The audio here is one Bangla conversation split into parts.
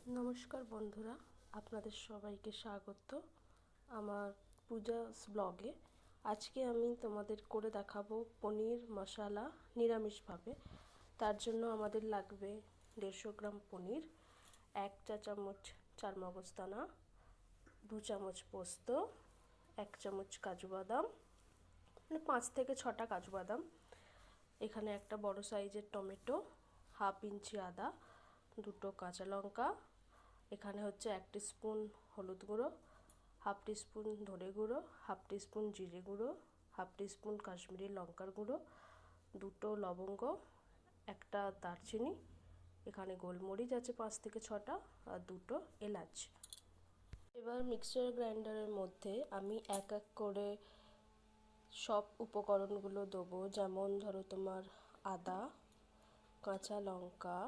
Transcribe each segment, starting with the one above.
নমস্কার বন্ধুরা, আপনাদের সবাইকে স্বাগত আমার পূজাস ব্লগে। আজকে আমি তোমাদের করে দেখাবো পনির মশলা নিরামিষভাবে। তার জন্য আমাদের লাগবে 150 গ্রাম পনির, 1 চা চামচ চারমগজদানা, 2 চামচ পোস্ত, 1 চামচ কাজু বাদাম, মানে 5 থেকে 6টা কাজু বাদাম, এখানে একটা বড় সাইজের টমেটো, হাফ ইঞ্চি আদা, 2টো কাঁচা লঙ্কা, এখানে হচ্ছে 1 টিস্পুন হলুদ গুঁড়ো, হাফ টিস্পুন ধনে গুঁড়ো, হাফ টিস্পুন জিরে গুঁড়ো, হাফ টিস্পুন কাশ্মীরি লঙ্কার গুঁড়ো, 2টো লবঙ্গ, একটা দারচিনি, এখানে গোলমরিচ আছে 5 থেকে 6টা, আর 2টো এলাচ। এবার মিক্সচার গ্রাইন্ডারের মধ্যে আমি এক এক করে সব উপকরণগুলো দেবো। যেমন ধরো তোমার আদা, কাঁচা লঙ্কা,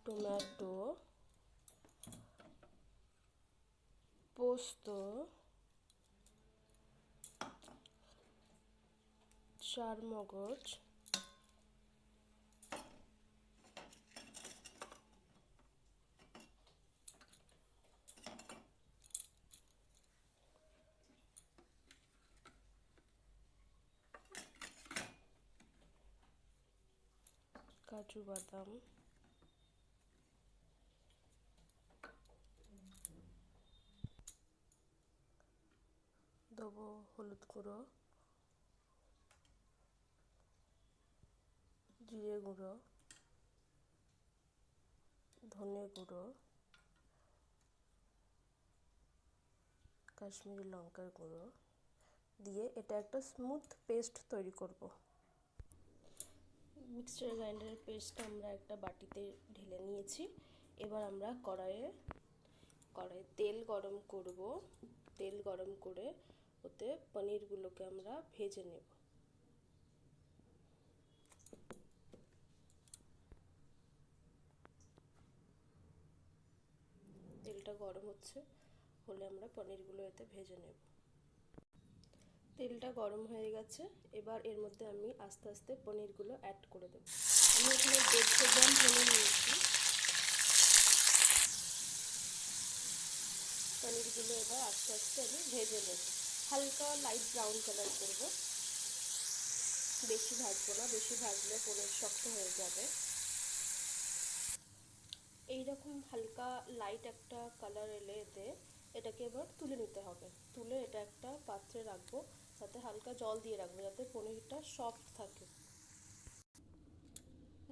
টমেটো, পোস্ত, চারমগজ, কাজু বাদাম, দেবো হলুদ গুঁড়ো, জিরে গুঁড়ো, ধনে গুঁড়ো, কাশ্মীরি লঙ্কার গুঁড়ো দিয়ে এটা একটা স্মুথ পেস্ট তৈরি করব। মিক্সচার গ্রাইন্ডারের পেস্টটা আমরা একটা বাটিতে ঢেলে নিয়েছি। এবার আমরা কড়াইয়ে তেল গরম করব। তেল গরম করে ওতে পনিরগুলোকে আমরা ভেজে নেব। তেলটা গরম হলে আমরা পনিরগুলো এতে ভেজে নেব। তেলটা গরম হয়ে গেছে, এবার এর মধ্যে আমি আস্তে আস্তে পনিরগুলো অ্যাড করে দেব। আমি এখানে 150 গ্রাম পনির নিয়েছি। পনিরগুলো এবার আস্তে আস্তে আমি ভেজে নেব। হালকা লাইট ব্রাউন কালার করব, বেশি ভাজবো না, বেশি ভাজলে পনির শক্ত হয়ে যাবে। এইরকম হালকা লাইট একটা কালার এলে এটাকে এবার তুলে নিতে হবে। তুলে এটা একটা পাত্রে রাখবো, তাতে হালকা জল দিয়ে রাখবো যাতে পনিরটা সফট থাকে।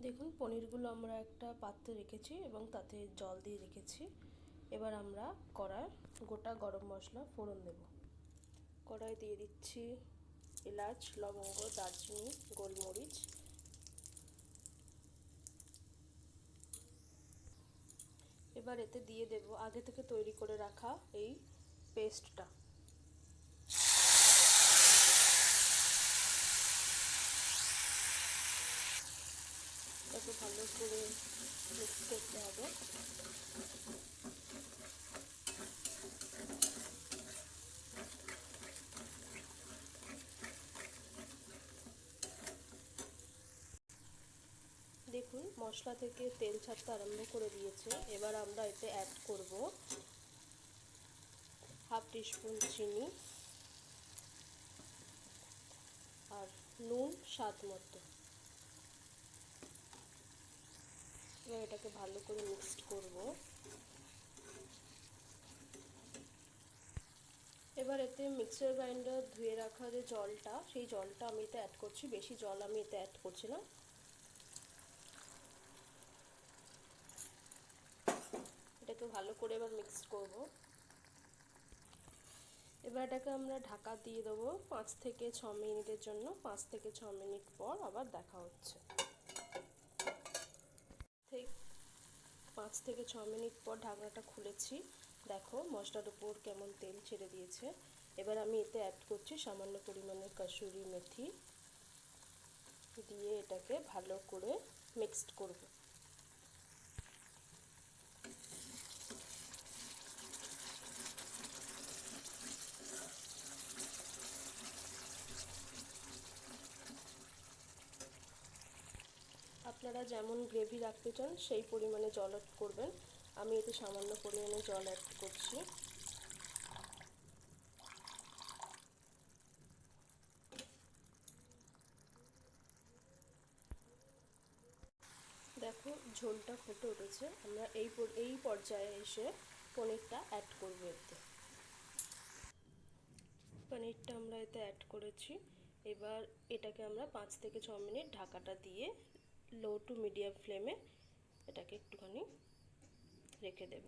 দেখুন, পনিরগুলো আমরা একটা পাত্রে রেখেছি এবং তাতে জল দিয়ে রেখেছি। এবার আমরা কড়ায় গোটা গরম মশলা ফোড়ন দেব। কড়াই দিয়ে দিচ্ছি এলাচ, লবঙ্গ, দারচিনি, গোলমরিচ। এবার এতে দিয়ে দেব আগে থেকে তৈরি করে রাখা এই পেস্টটা। এটাকে ভালো করে মিক্স করতে হবে। দেখুন, মশলা থেকে তেল ছাড়তে আরম্ভ করে দিয়েছে। এবার আমরা এতে অ্যাড করব হাফ টিস্পুন চিনি আর নুন স্বাদ মতো। এবার এটাকে ভালো করে মিক্সড করব। এবার এতে মিক্সার গ্রাইন্ডার ধুয়ে রাখা যে জলটা, সেই জলটা আমি এতে অ্যাড করছি। বেশি জল আমি এতে অ্যাড করছি না। এটাকে ভালো করে এবার মিক্স করব। এবার এটাকে আমরা ঢাকা দিয়ে দেবো 5 থেকে 6 মিনিটের জন্য। 5 থেকে 6 মিনিট পর আবার দেখা হচ্ছে। 5 থেকে 6 মিনিট পর ঢাকনাটা খুলেছি। দেখো মশলার উপর কেমন তেল ছেড়ে দিয়েছে। এবার আমি এতে অ্যাড করছি সামান্য পরিমাণে কসুরি মেথি দিয়ে এটাকে ভালো করে মিক্সড করব। আপনারা যেমন গ্রেভি রাখতে চান সেই পরিমাণে জল অ্যাড করবেন। আমি এতে সামান্য পরিমাণে জল অ্যাড করছি। দেখো ঝোলটা ফুটে উঠেছে, আমরা এই পর্যায়ে এসে পনিরটা অ্যাড করব। এতে পনিরটা আমরা এতে অ্যাড করেছি। এবার এটাকে আমরা 5 থেকে 6 মিনিট ঢাকাটা দিয়ে লো টু মিডিয়াম ফ্লেমে এটাকে একটুখানি রেখে দেব।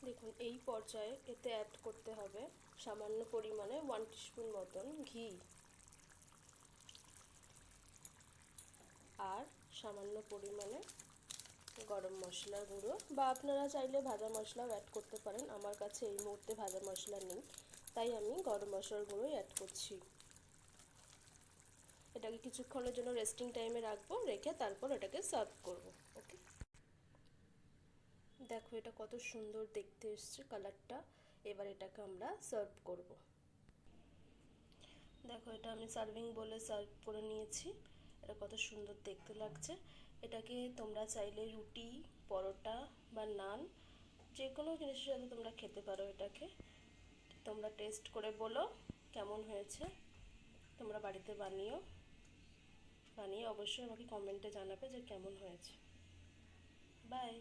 দেখুন এই পর্যায়ে এতে অ্যাড করতে হবে সামান্য পরিমাণে 1 টিস্পুন মতন ঘি আর সামান্য পরিমাণে গরম মশলার গুঁড়ো, বা আপনারা চাইলে ভাজা মশলাও অ্যাড করতে পারেন। আমার কাছে এই মুহূর্তে ভাজা মশলা নেই, তাই আমি গরম মশলার গুঁড়োই অ্যাড করছি। এটাকে কিছুক্ষণের জন্য রেস্টিং টাইমে রাখবো, রেখে তারপর এটাকে সার্ভ করব। ওকে, দেখো এটা কত সুন্দর দেখতে এসছে কালারটা। এবার এটাকে আমরা সার্ভ করব। দেখো এটা আমি সার্ভিং বলে সার্ভ করে নিয়েছি। এটা কত সুন্দর দেখতে লাগছে। এটাকে তোমরা চাইলে রুটি, পরোটা বা নান যে কোনো জিনিসের সাথে তোমরা খেতে পারো। এটাকে তোমরা টেস্ট করে বলো কেমন হয়েছে। তোমরা বাড়িতে বানিয়ে অবশ্যই আমাকে কমেন্টে জানাবে যে কেমন হয়েছে। বাই।